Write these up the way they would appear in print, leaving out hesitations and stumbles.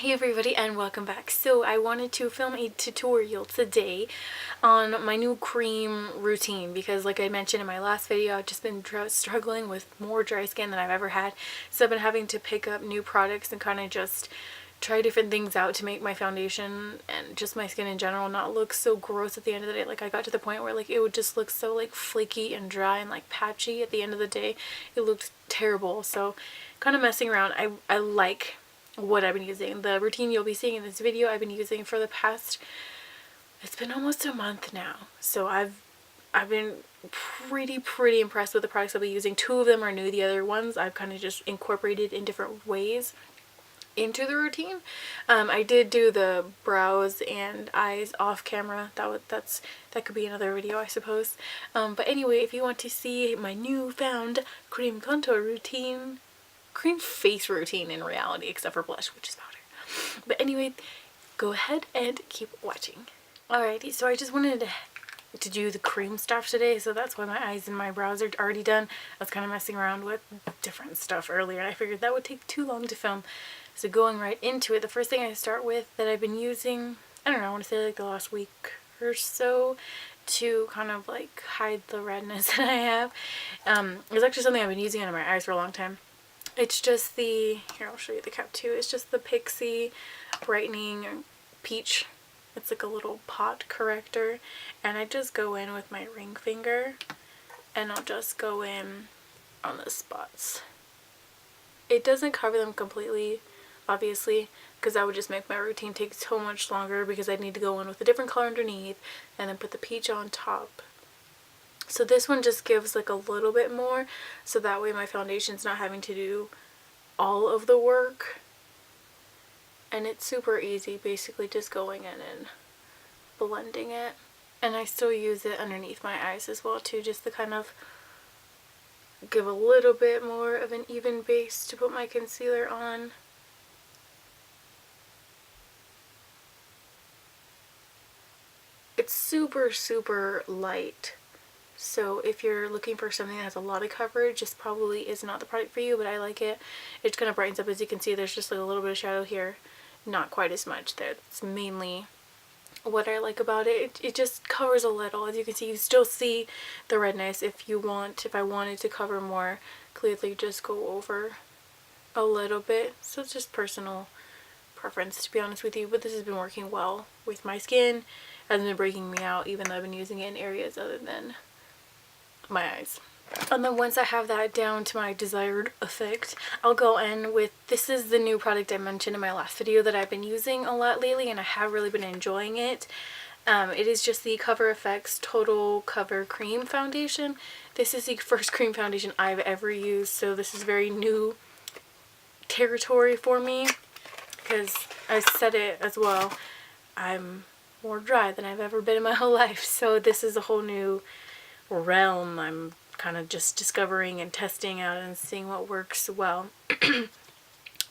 Hey everybody and welcome back. So I wanted to film a tutorial today on my new cream routine because like I mentioned in my last video, I've just been struggling with more dry skin than I've ever had. So I've been having to pick up new products and kind of just try different things out to make my foundation and just my skin in general not look so gross at the end of the day. Like I got to the point where like it would just look so like flaky and dry and like patchy at the end of the day. It looked terrible. So kind of messing around. I like what I've been using. The routine you'll be seeing in this video I've been using for the past, it's been almost a month now. So I've been pretty impressed with the products I'll be using. Two of them are new. The other ones I've kind of just incorporated in different ways into the routine. I did do the brows and eyes off camera. That could be another video, I suppose. But anyway, if you want to see my newfound cream contour routine, cream face routine in reality, except for blush, which is powder. But anyway, go ahead and keep watching. Alrighty, so I just wanted to do the cream stuff today, so that's why my eyes and my brows are already done. I was kind of messing around with different stuff earlier, and I figured that would take too long to film. So going right into it, the first thing I start with that I've been using, I don't know, I want to say like the last week or so, to kind of like hide the redness that I have. It's actually something I've been using under my eyes for a long time. It's just the, here I'll show you the cap too, it's just the Pixie Brightening Peach. It's like a little pot corrector, and I just go in with my ring finger and I'll just go in on the spots. It doesn't cover them completely, obviously, because that would just make my routine take so much longer because I'd need to go in with a different color underneath and then put the peach on top. So this one just gives like a little bit more, so that way my foundation's not having to do all of the work. And it's super easy, basically just going in and blending it. And I still use it underneath my eyes as well too, just to kind of give a little bit more of an even base to put my concealer on. It's super light. So if you're looking for something that has a lot of coverage, this probably is not the product for you, but I like it. It just kind of brightens up. As you can see, there's just like a little bit of shadow here. Not quite as much there. That's mainly what I like about it. It just covers a little. As you can see, you still see the redness. If I wanted to cover more, clearly just go over a little bit. So it's just personal preference, to be honest with you, but this has been working well with my skin. It hasn't been breaking me out, even though I've been using it in areas other than my eyes. And then once I have that down to my desired effect, I'll go in with, this is the new product I mentioned in my last video that I've been using a lot lately, and I have really been enjoying it. It is just the Cover FX Total Cover Cream Foundation. This is the first cream foundation I've ever used, so this is very new territory for me, because I said it as well, I'm more dry than I've ever been in my whole life, so this is a whole new realm. I'm kind of just discovering and testing out and seeing what works well.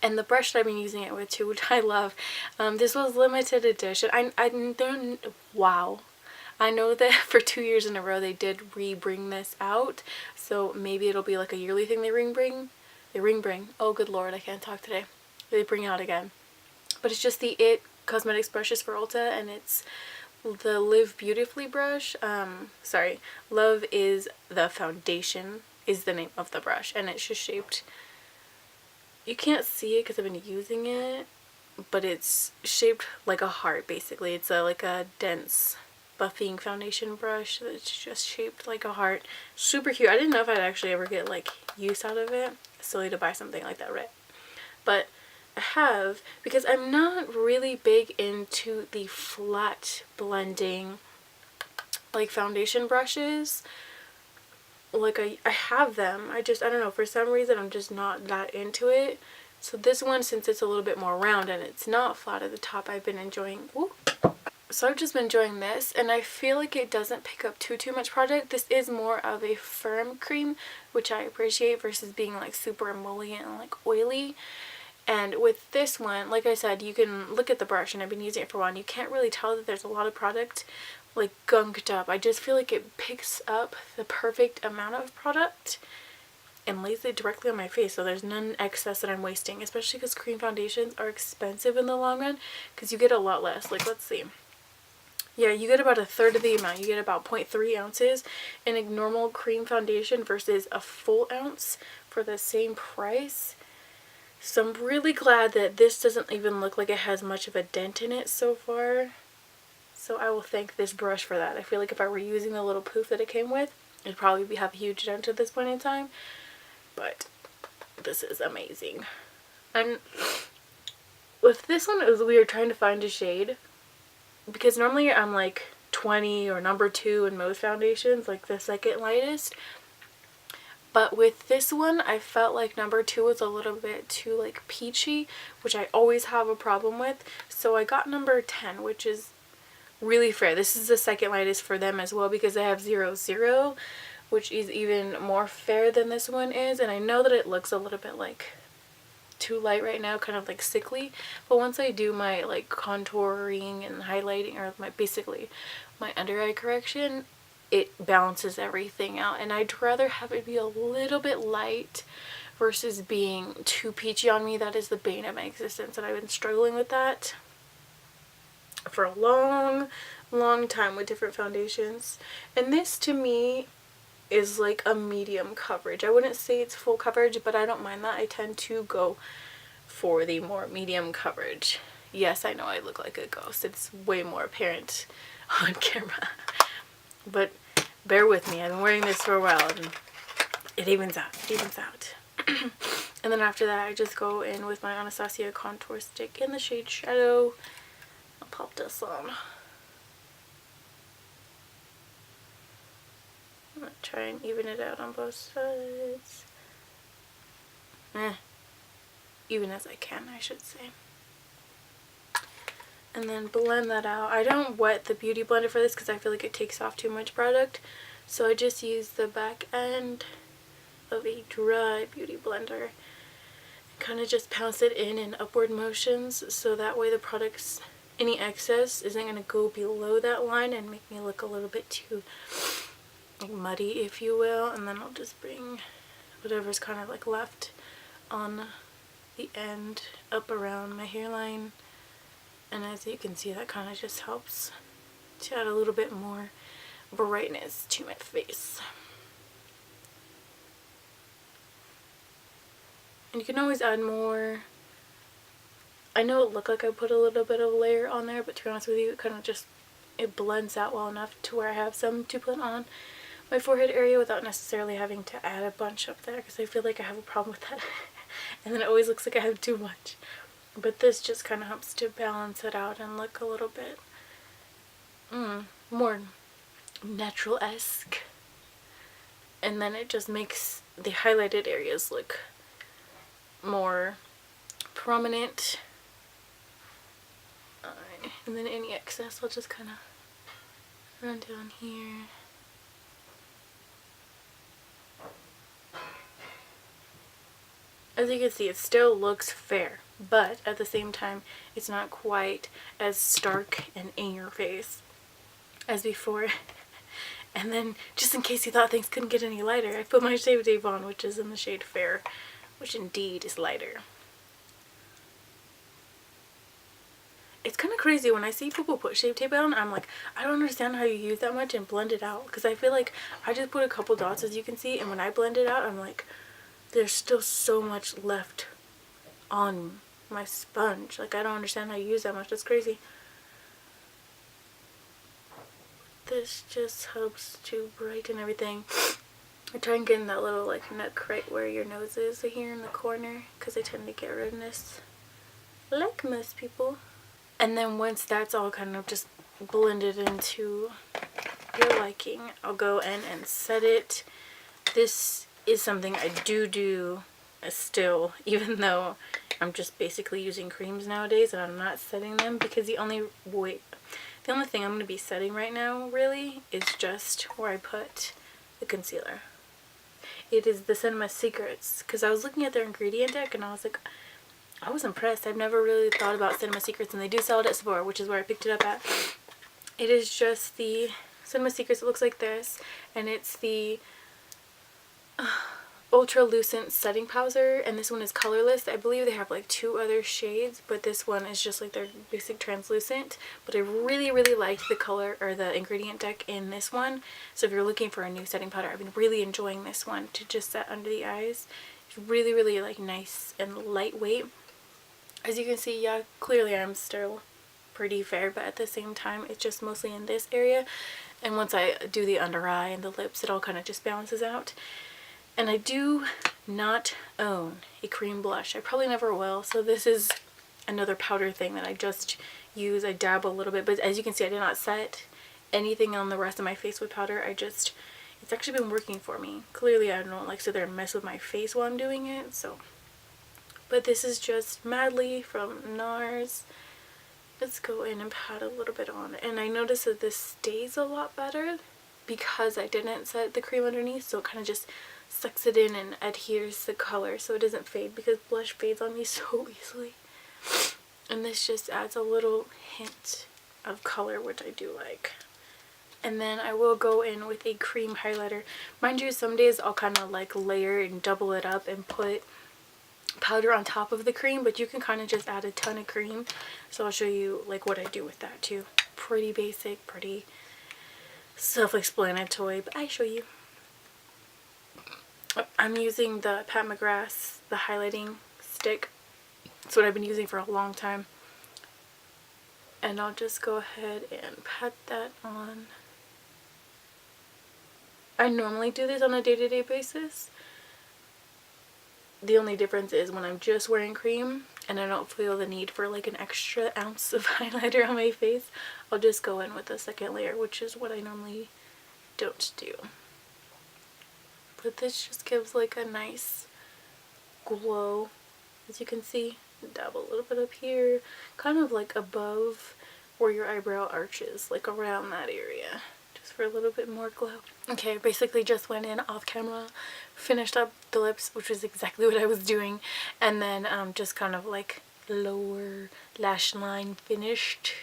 And the brush that I've been using it with too, which I love, this was limited edition. I don't, wow, I know that for 2 years in a row they did re-bring this out, so maybe it'll be like a yearly thing they ring-bring, oh good lord, I can't talk today, they bring out again. But it's just the It Cosmetics brushes for Ulta, and it's the Live Beautifully brush. Sorry, Love is the foundation is the name of the brush, and it's just shaped, you can't see it because I've been using it, but it's shaped like a heart basically. It's like a dense buffing foundation brush that's just shaped like a heart. Super cute. I didn't know if I'd actually ever get like use out of it. Silly to buy something like that, right? But I have, because I'm not really big into the flat blending like foundation brushes. Like I have them, I don't know, for some reason I'm just not that into it. So this one, since it's a little bit more round and it's not flat at the top, I've been enjoying, so I've just been enjoying this, and I feel like it doesn't pick up too much product. This is more of a firm cream, which I appreciate, versus being like super emollient and like oily. And with this one, like I said, you can look at the brush, and I've been using it for a while, and you can't really tell that there's a lot of product like gunked up. I just feel like it picks up the perfect amount of product, and lays it directly on my face, so there's none excess that I'm wasting, especially because cream foundations are expensive in the long run because you get a lot less. Like, let's see. Yeah, you get about a third of the amount. You get about 0.3 ounces in a normal cream foundation versus a full ounce for the same price. So I'm really glad that this doesn't even look like it has much of a dent in it so far. So I will thank this brush for that. I feel like if I were using the little poof that it came with, it'd probably have a huge dent at this point in time. But this is amazing. And with this one, it was weird trying to find a shade, because normally I'm like 20 or number 2 in most foundations, like the second lightest. But with this one, I felt like number 2 was a little bit too like peachy, which I always have a problem with. So I got number 10, which is really fair. This is the second lightest for them as well because they have 00, which is even more fair than this one is. And I know that it looks a little bit like too light right now, kind of like sickly, but once I do my like contouring and highlighting, or my basically my under eye correction, it balances everything out. And I'd rather have it be a little bit light versus being too peachy on me. That is the bane of my existence, and I've been struggling with that for a long time with different foundations. And this to me is like a medium coverage. I wouldn't say it's full coverage, but I don't mind that. I tend to go for the more medium coverage. Yes, I know I look like a ghost. It's way more apparent on camera. But bear with me. I've been wearing this for a while and it evens out. It evens out. And then after that, I just go in with my Anastasia contour stick in the shade Shadow. I'll pop this on. I'm going to try and even it out on both sides. Even as I can, I should say. And then blend that out. I don't wet the Beauty Blender for this because I feel like it takes off too much product. So I just use the back end of a dry Beauty Blender. Kind of just pounce it in upward motions, so that way the product's, any excess isn't going to go below that line and make me look a little bit too like muddy, if you will. And then I'll just bring whatever's kind of like left on the end up around my hairline, and as you can see, that kind of just helps to add a little bit more brightness to my face. And you can always add more. I know it looked like I put a little bit of layer on there, but to be honest with you, it kind of just, it blends out well enough to where I have some to put on my forehead area without necessarily having to add a bunch up there, because I feel like I have a problem with that. And then it always looks like I have too much. But this just kind of helps to balance it out and look a little bit more natural-esque. And then it just makes the highlighted areas look more prominent. And then any excess I'll just kind of run down here. As you can see, it still looks fair, but at the same time, it's not quite as stark and in your face as before. And then, just in case you thought things couldn't get any lighter, I put my Shave Tape on, which is in the shade Fair, which indeed is lighter. It's kind of crazy when I see people put Shave Tape on, I'm like, I don't understand how you use that much and blend it out, because I feel like I just put a couple dots, as you can see, and when I blend it out, I'm like, there's still so much left on my sponge. Like, I don't understand how you use that much. That's crazy. This just helps to brighten everything. I try and get in that little like nook right where your nose is here in the corner, because I tend to get redness like most people. And then once that's all kind of just blended into your liking, I'll go in and set it. This is something I do still, even though I'm just basically using creams nowadays and I'm not setting them, because the only thing I'm going to be setting right now really is just where I put the concealer. It is the Cinema Secrets, because I was looking at their ingredient deck and I was like, I was impressed. I've never really thought about Cinema Secrets, and they do sell it at Sephora, which is where I picked it up at. It is just the Cinema Secrets. It looks like this, and it's the ultra lucent setting powder, and this one is colorless. I believe they have like 2 other shades, but this one is just like their basic translucent. But I really liked the color or the ingredient deck in this one. So if you're looking for a new setting powder, I've been really enjoying this one to just set under the eyes. It's really like nice and lightweight. As you can see, yeah, clearly I'm still pretty fair, but at the same time it's just mostly in this area, and once I do the under eye and the lips, it all kind of just balances out. And I do not own a cream blush. I probably never will, so this is another powder thing that I just use. I dab a little bit, but as you can see, I did not set anything on the rest of my face with powder. It's actually been working for me. Clearly I don't like sit there and mess with my face while I'm doing it, so. But this is just Madly from NARS. Let's go in and pat a little bit on. And I noticed that this stays a lot better because I didn't set the cream underneath, so it kind of just sucks it in and adheres the color so it doesn't fade, because blush fades on me so easily. And this just adds a little hint of color, which I do like. And then I will go in with a cream highlighter. Mind you, some days I'll kind of like layer and double it up and put powder on top of the cream, but you can kind of just add a ton of cream. So I'll show you like what I do with that too. Pretty basic, pretty self-explanatory, but I show you. I'm using the Pat McGrath's, the highlighting stick. It's what I've been using for a long time. And I'll just go ahead and pat that on. I normally do this on a day-to-day basis. The only difference is when I'm just wearing cream and I don't feel the need for like an extra ounce of highlighter on my face, I'll just go in with a second layer, which is what I normally don't do. But this just gives like a nice glow, as you can see. Dab a little bit up here, kind of like above where your eyebrow arches, like around that area, just for a little bit more glow. Okay, basically just went in off camera, finished up the lips, which was exactly what I was doing, and then just kind of like lower lash line finished.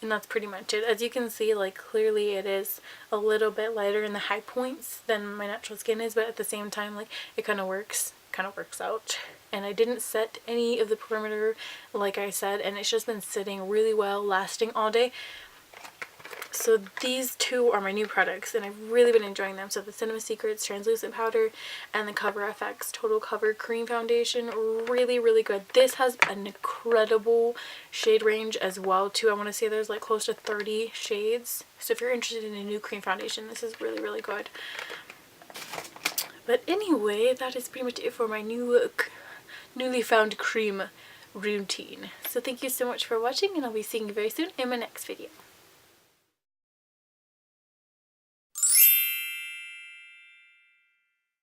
And that's pretty much it. As you can see, like clearly it is a little bit lighter in the high points than my natural skin is, but at the same time, like it kind of works out. And I didn't set any of the perimeter, like I said, and it's just been sitting really well, lasting all day. So these two are my new products, and I've really been enjoying them. So the Cinema Secrets Translucent Powder and the Cover FX Total Cover Cream Foundation, really good. This has an incredible shade range as well too. I want to say there's like close to 30 shades. So if you're interested in a new cream foundation, this is really good. But anyway, that is pretty much it for my newly found cream routine. So thank you so much for watching, and I'll be seeing you very soon in my next video.